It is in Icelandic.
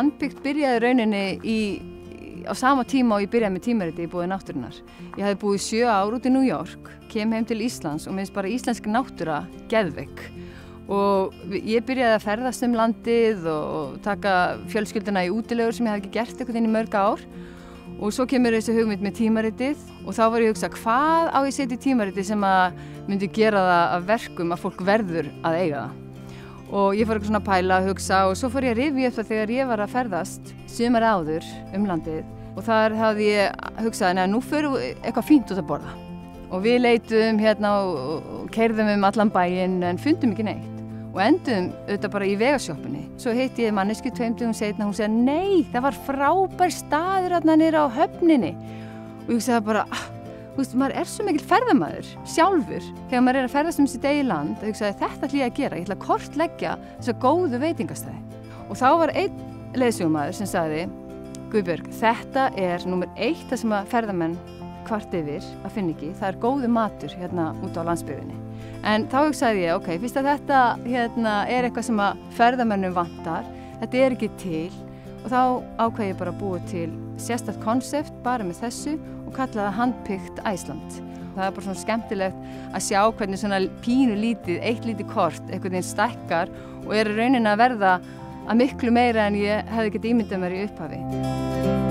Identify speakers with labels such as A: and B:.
A: Handbyggt byrjaði rauninni á sama tíma og ég byrjaði með tímariti í boði náttúrunnar. Ég hafði búið 7 ár út í New York, kem heim til Íslands og minnst bara íslensk náttúra geðveik. Og ég byrjaði að ferðast landið og taka fjölskylduna í útilegur sem ég hafði ekki gert einhvern veginn í mörg ár. Og svo kemur þessi hugmynd með tímaritið og þá var ég að hugsa hvað á ég setja í tímaritið sem að myndi gera það að verkum að fólk verður að eiga það. Og ég fór eitthvað svona að pæla, að hugsa og svo fór ég að rifja upp það þegar ég var að ferðast sumar áður landið og þar hafði ég hugsað, nú förum við eitthvað fínt út að borða. Og við leitum og keyrðum allan bæinn en fundum ekki neitt og endum auðvitað bara í vegasjoppunni. Svo hitti ég mannesku 2 dögum seinna, hún segði nei, það var frábær staður þarna niðri á höfninni. Og ég hugsaði bara, maður svo mikill ferðamaður sjálfur þegar maður að ferðast sitt eigið land að hugsaði þetta ætla ég að gera, ég ætla að kortleggja þessa góðu veitingastæði. Og þá var einn leiðsögumaður sem sagði, Guðbjörg, þetta númer 1 það sem að ferðamenn kvart yfir að finna ekki, það góðu matur hérna út á landsbyggðinni. En þá hugsaði ég, fyrst að þetta eitthvað sem að ferðamennum vantar, þetta ekki til og þá ákvað ég bara að búa til sérstakt konsept bara með þessu og kalla það Handbyggt Æsland. Það bara svona skemmtilegt að sjá hvernig svona pínu lítið, eitt lítið kort einhvern veginn stækkar og raunin að verða að miklu meira en ég hefði getið ímyndað mér í upphafi.